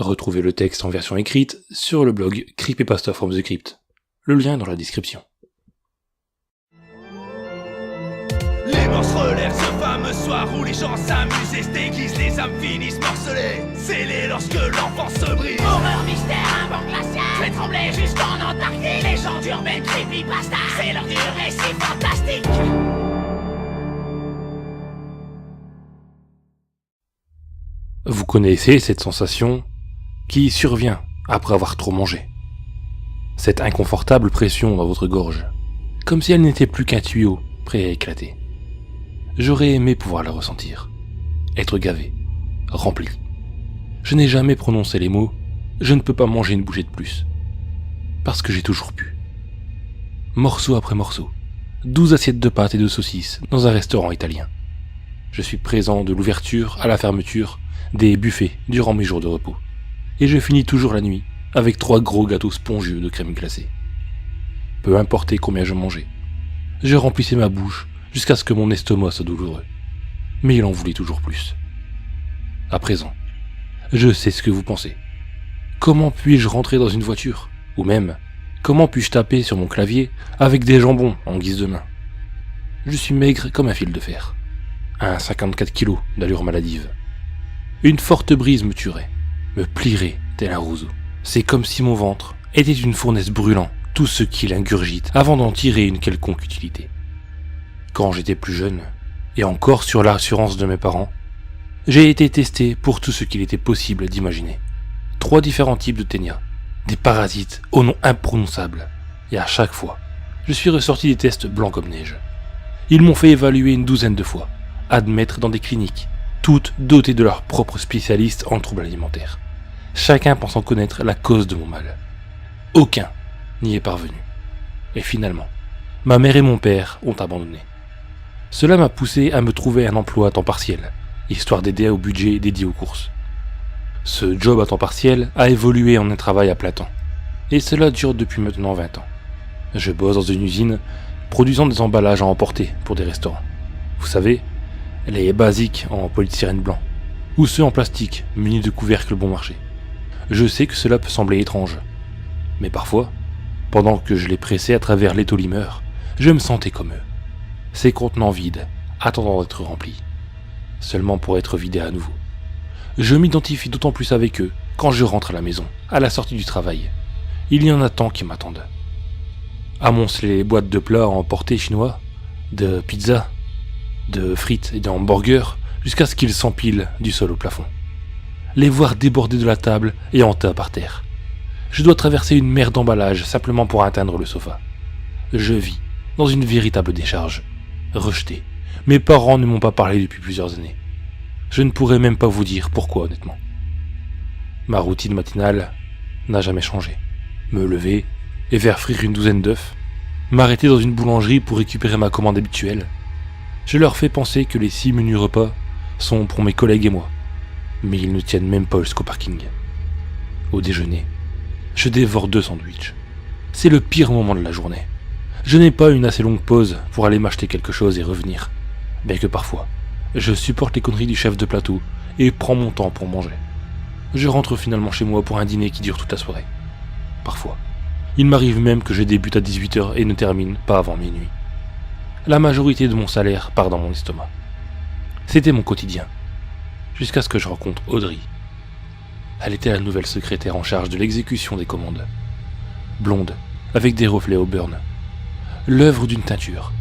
Retrouvez le texte en version écrite sur le blog Creepypasta from the Crypt. Le lien est dans la description. Les morses relèvent ce fameux soir où les gens s'amusent et se déguisent, les âmes finissent morcelées, scellées lorsque l'enfance se brise. Horreur, mystère, un banc glacial, fait trembler jusqu'en Antarctique. Légende urbaine, creepypasta, c'est l'heure du récit fantastique. Vous connaissez cette sensation qui survient après avoir trop mangé. Cette inconfortable pression dans votre gorge, comme si elle n'était plus qu'un tuyau prêt à éclater. J'aurais aimé pouvoir la ressentir, être gavé, rempli. Je n'ai jamais prononcé les mots « je ne peux pas manger une bouchée de plus », parce que j'ai toujours pu. Morceau après morceau, 12 assiettes de pâtes et de saucisses dans un restaurant italien. Je suis présent de l'ouverture à la fermeture des buffets durant mes jours de repos. Et je finis toujours la nuit avec 3 gros gâteaux spongieux de crème glacée. Peu importe combien je mangeais, je remplissais ma bouche jusqu'à ce que mon estomac soit douloureux. Mais il en voulait toujours plus. À présent, je sais ce que vous pensez. Comment puis-je rentrer dans une voiture? Ou même, comment puis-je taper sur mon clavier avec des jambons en guise de main? Je suis maigre comme un fil de fer. Un 54 kilos d'allure maladive. Une forte brise me tuerait, me plierait tel un roseau. C'est comme si mon ventre était une fournaise brûlant tout ce qu'il ingurgite avant d'en tirer une quelconque utilité. Quand j'étais plus jeune, et encore sur l'assurance de mes parents, j'ai été testé pour tout ce qu'il était possible d'imaginer. 3 différents types de ténia, des parasites au nom imprononçable, et à chaque fois, je suis ressorti des tests blancs comme neige. Ils m'ont fait évaluer une 12aine de fois, admettre dans des cliniques, toutes dotées de leurs propres spécialistes en troubles alimentaires, chacun pensant connaître la cause de mon mal. Aucun n'y est parvenu. Et finalement, ma mère et mon père ont abandonné. Cela m'a poussé à me trouver un emploi à temps partiel, histoire d'aider au budget dédié aux courses. Ce job à temps partiel a évolué en un travail à plein temps, et cela dure depuis maintenant 20 ans. Je bosse dans une usine produisant des emballages à emporter pour des restaurants. Vous savez, les basiques en polystyrène blanc, ou ceux en plastique munis de couvercles bon marché. Je sais que cela peut sembler étrange, mais parfois, pendant que je les pressais à travers l'étaulimeur, je me sentais comme eux. Ces contenants vides, attendant d'être remplis, seulement pour être vidés à nouveau. Je m'identifie d'autant plus avec eux quand je rentre à la maison, à la sortie du travail. Il y en a tant qui m'attendent. Amonceler les boîtes de plats à emporter chinois, de pizza, de frites et de hamburgers, jusqu'à ce qu'ils s'empilent du sol au plafond. Les voir déborder de la table et en tas par terre. Je dois traverser une mer d'emballage simplement pour atteindre le sofa. Je vis dans une véritable décharge. Rejeté. Mes parents ne m'ont pas parlé depuis plusieurs années. Je ne pourrais même pas vous dire pourquoi honnêtement. Ma routine matinale n'a jamais changé. Me lever et faire frire une 12aine d'œufs, m'arrêter dans une boulangerie pour récupérer ma commande habituelle. Je leur fais penser que les 6 menus repas sont pour mes collègues et moi, mais ils ne tiennent même pas jusqu'au parking. Au déjeuner, je dévore 2 sandwichs. C'est le pire moment de la journée. Je n'ai pas une assez longue pause pour aller m'acheter quelque chose et revenir, bien que parfois, je supporte les conneries du chef de plateau et prends mon temps pour manger. Je rentre finalement chez moi pour un dîner qui dure toute la soirée. Parfois, il m'arrive même que je débute à 18h et ne termine pas avant minuit. La majorité de mon salaire part dans mon estomac. C'était mon quotidien, jusqu'à ce que je rencontre Audrey. Elle était la nouvelle secrétaire en charge de l'exécution des commandes. Blonde, avec des reflets au burn. L'œuvre d'une teinture,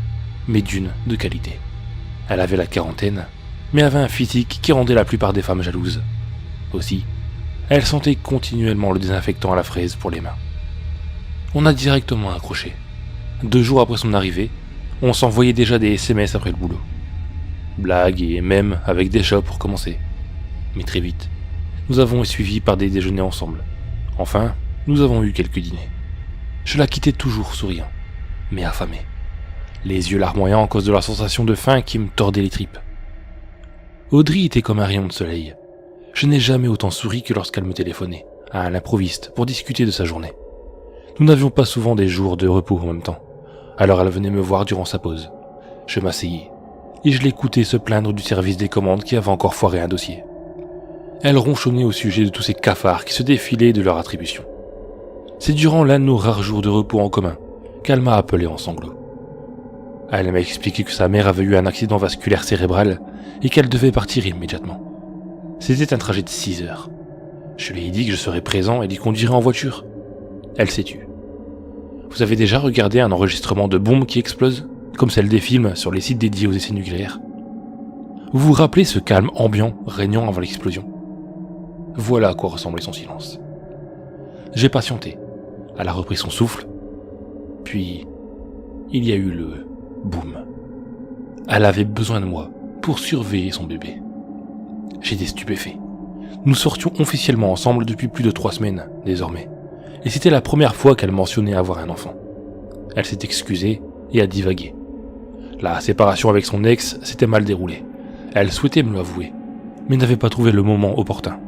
mais d'une de qualité. Elle avait la quarantaine, mais avait un physique qui rendait la plupart des femmes jalouses. Aussi, elle sentait continuellement le désinfectant à la fraise pour les mains. On a directement accroché. 2 jours après son arrivée, on s'envoyait déjà des SMS après le boulot. Blagues et même avec des chats pour commencer. Mais très vite, nous avons suivi par des déjeuners ensemble. Enfin, nous avons eu quelques dîners. Je la quittais toujours souriant, mais affamé. Les yeux larmoyants à cause de la sensation de faim qui me tordait les tripes. Audrey était comme un rayon de soleil. Je n'ai jamais autant souri que lorsqu'elle me téléphonait, à l'improviste, pour discuter de sa journée. Nous n'avions pas souvent des jours de repos en même temps, alors elle venait me voir durant sa pause. Je m'asseyais, et je l'écoutais se plaindre du service des commandes qui avait encore foiré un dossier. Elle ronchonnait au sujet de tous ces cafards qui se défilaient de leur attribution. C'est durant l'un de nos rares jours de repos en commun qu'elle m'a appelé en sanglots. Elle m'a expliqué que sa mère avait eu un accident vasculaire cérébral et qu'elle devait partir immédiatement. C'était un trajet de 6 heures. Je lui ai dit que je serais présent et l'y conduirais en voiture. Elle s'est tue. Vous avez déjà regardé un enregistrement de bombes qui explosent, comme celle des films sur les sites dédiés aux essais nucléaires? Vous vous rappelez ce calme ambiant régnant avant l'explosion? Voilà à quoi ressemblait son silence. J'ai patienté. Elle a repris son souffle. Puis, il y a eu le boum. Elle avait besoin de moi pour surveiller son bébé. J'étais stupéfait. Nous sortions officiellement ensemble depuis plus de 3 semaines, désormais. Et c'était la première fois qu'elle mentionnait avoir un enfant. Elle s'est excusée et a divagué. La séparation avec son ex s'était mal déroulée. Elle souhaitait me l'avouer, mais n'avait pas trouvé le moment opportun.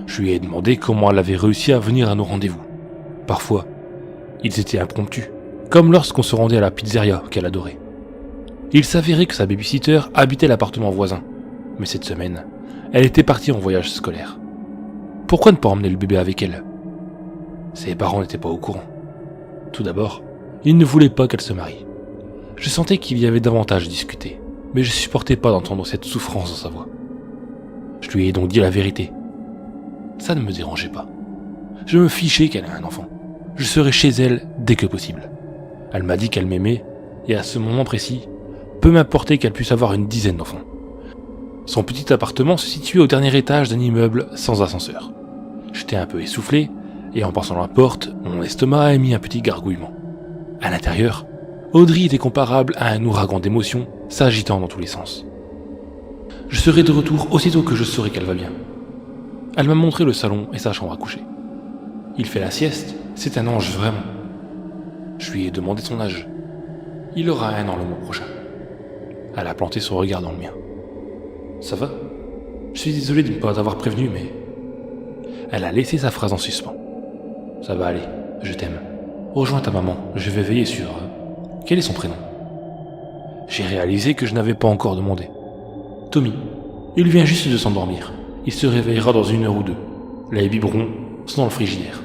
Je lui ai demandé comment elle avait réussi à venir à nos rendez-vous. Parfois, ils étaient impromptus, comme lorsqu'on se rendait à la pizzeria qu'elle adorait. Il s'avérait que sa babysitter habitait l'appartement voisin, mais cette semaine, elle était partie en voyage scolaire. Pourquoi ne pas emmener le bébé avec elle? Ses parents n'étaient pas au courant. Tout d'abord, ils ne voulaient pas qu'elle se marie. Je sentais qu'il y avait davantage à discuter, mais je supportais pas d'entendre cette souffrance dans sa voix. Je lui ai donc dit la vérité. Ça ne me dérangeait pas. Je me fichais qu'elle ait un enfant. Je serais chez elle dès que possible. Elle m'a dit qu'elle m'aimait, et à ce moment précis, peu m'importait qu'elle puisse avoir une dizaine d'enfants. Son petit appartement se situait au dernier étage d'un immeuble sans ascenseur. J'étais un peu essoufflé, et en passant la porte, mon estomac a émis un petit gargouillement. À l'intérieur, Audrey était comparable à un ouragan d'émotions s'agitant dans tous les sens. Je serai de retour aussitôt que je saurai qu'elle va bien. Elle m'a montré le salon et sa chambre à coucher. Il fait la sieste, c'est un ange vraiment. Je lui ai demandé son âge. Il aura 1 an le mois prochain. Elle a planté son regard dans le mien. Ça va? Je suis désolé de ne pas t'avoir prévenu, mais... Elle a laissé sa phrase en suspens. Ça va aller, je t'aime. Rejoins ta maman, je vais veiller sur... Quel est son prénom? J'ai réalisé que je n'avais pas encore demandé. Tommy. Il vient juste de s'endormir. Il se réveillera dans 1 heure ou 2. Les biberons sont dans le frigidaire.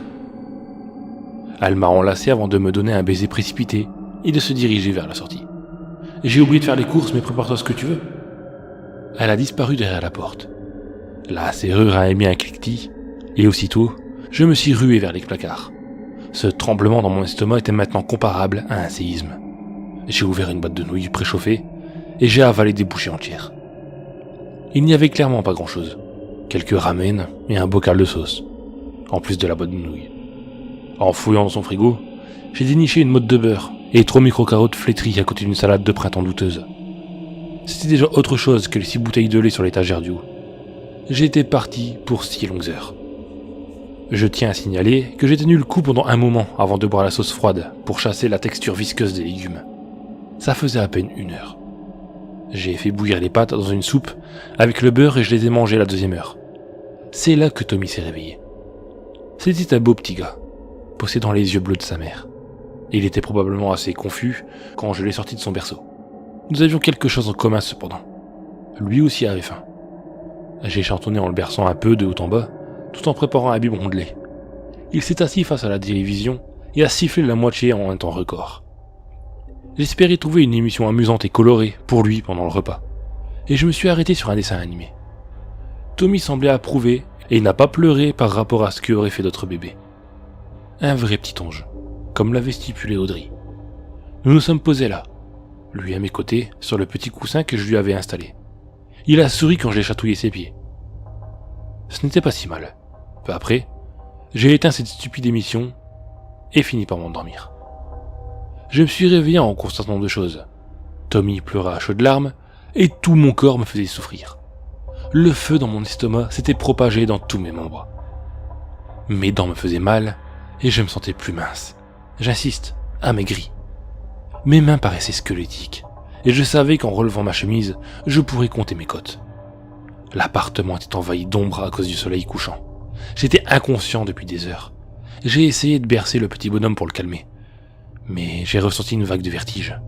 Elle m'a enlacé avant de me donner un baiser précipité et de se diriger vers la sortie. J'ai oublié de faire les courses, mais prépare-toi ce que tu veux. Elle a disparu derrière la porte. La serrure a émis un cliquetis, et aussitôt, je me suis rué vers les placards. Ce tremblement dans mon estomac était maintenant comparable à un séisme. J'ai ouvert une boîte de nouilles préchauffée, et j'ai avalé des bouchées entières. Il n'y avait clairement pas grand-chose. Quelques ramen et un bocal de sauce, en plus de la boîte de nouilles. En fouillant dans son frigo, j'ai déniché une motte de beurre et 3 micro-carottes flétries à côté d'une salade de printemps douteuse. C'était déjà autre chose que les 6 bouteilles de lait sur l'étagère du haut. J'étais parti pour 6 longues heures. Je tiens à signaler que j'ai tenu le coup pendant un moment avant de boire la sauce froide pour chasser la texture visqueuse des légumes. Ça faisait à peine 1 heure. J'ai fait bouillir les pâtes dans une soupe avec le beurre et je les ai mangées la 2e heure. C'est là que Tommy s'est réveillé. C'était un beau petit gars, possédant les yeux bleus de sa mère. Il était probablement assez confus quand je l'ai sorti de son berceau. Nous avions quelque chose en commun cependant. Lui aussi avait faim. J'ai chantonné en le berçant un peu de haut en bas, tout en préparant un biberon de lait. Il s'est assis face à la télévision et a sifflé la moitié en un temps record. J'espérais trouver une émission amusante et colorée pour lui pendant le repas, et je me suis arrêté sur un dessin animé. Tommy semblait approuver et il n'a pas pleuré par rapport à ce qu'aurait fait d'autres bébés. Un vrai petit ange, comme l'avait stipulé Audrey. Nous nous sommes posés là, lui à mes côtés, sur le petit coussin que je lui avais installé. Il a souri quand j'ai chatouillé ses pieds. Ce n'était pas si mal. Peu après, j'ai éteint cette stupide émission et fini par m'endormir. Je me suis réveillé en constatant 2 choses. Tommy pleura à chaudes larmes et tout mon corps me faisait souffrir. Le feu dans mon estomac s'était propagé dans tous mes membres. Mes dents me faisaient mal et je me sentais plus mince. J'insiste, amaigri. Mes mains paraissaient squelettiques et je savais qu'en relevant ma chemise, je pourrais compter mes côtes. L'appartement était envahi d'ombre à cause du soleil couchant. J'étais inconscient depuis des heures. J'ai essayé de bercer le petit bonhomme pour le calmer. Mais j'ai ressenti une vague de vertige,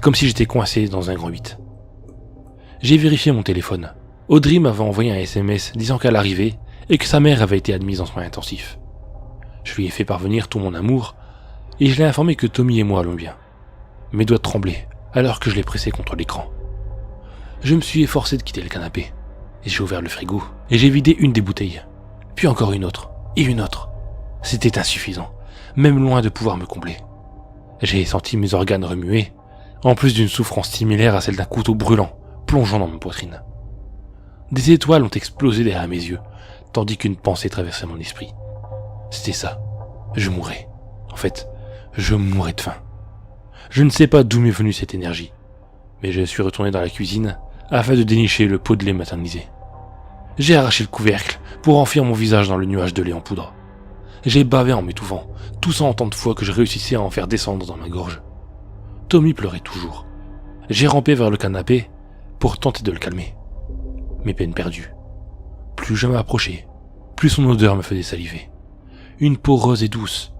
comme si j'étais coincé dans un grand 8. J'ai vérifié mon téléphone. Audrey m'avait envoyé un SMS disant qu'elle arrivait et que sa mère avait été admise en soins intensifs. Je lui ai fait parvenir tout mon amour et je l'ai informé que Tommy et moi allons bien. Mes doigts tremblaient alors que je l'ai pressé contre l'écran. Je me suis efforcé de quitter le canapé et j'ai ouvert le frigo et j'ai vidé une des bouteilles, puis encore une autre et une autre. C'était insuffisant, même loin de pouvoir me combler. J'ai senti mes organes remuer, en plus d'une souffrance similaire à celle d'un couteau brûlant plongeant dans ma poitrine. Des étoiles ont explosé derrière mes yeux, tandis qu'une pensée traversait mon esprit. C'était ça, je mourrais. En fait, je mourais de faim. Je ne sais pas d'où m'est venue cette énergie, mais je suis retourné dans la cuisine afin de dénicher le pot de lait maternisé. J'ai arraché le couvercle pour enfuir mon visage dans le nuage de lait en poudre. J'ai bavé en m'étouffant, toussant en tant de fois que je réussissais à en faire descendre dans ma gorge. Tommy pleurait toujours. J'ai rampé vers le canapé pour tenter de le calmer. Mes peines perdues. Plus je m'approchais, plus son odeur me faisait saliver. Une peau rose et douce,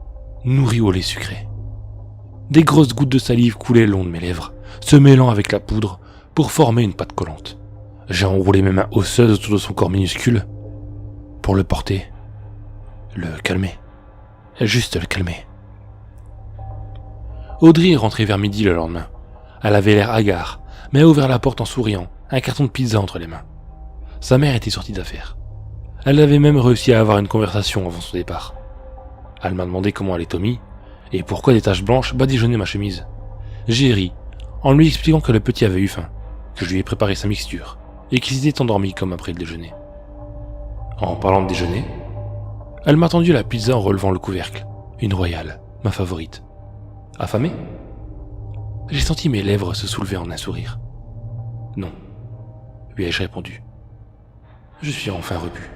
nourrie au lait sucré. Des grosses gouttes de salive coulaient le long de mes lèvres, se mêlant avec la poudre pour former une pâte collante. J'ai enroulé mes mains osseuses autour de son corps minuscule pour le porter, le calmer, juste le calmer. Audrey est rentrée vers midi le lendemain. Elle avait l'air hagard, mais a ouvert la porte en souriant, un carton de pizza entre les mains. Sa mère était sortie d'affaires. Elle avait même réussi à avoir une conversation avant son départ. Elle m'a demandé comment allait Tommy, et pourquoi des taches blanches badigeonnaient ma chemise. J'ai ri, en lui expliquant que le petit avait eu faim, que je lui ai préparé sa mixture, et qu'il s'était endormi comme après le déjeuner. En parlant de déjeuner, elle m'a tendu la pizza en relevant le couvercle, une royale, ma favorite. Affamé ? J'ai senti mes lèvres se soulever en un sourire. Non, lui ai-je répondu. Je suis enfin repu.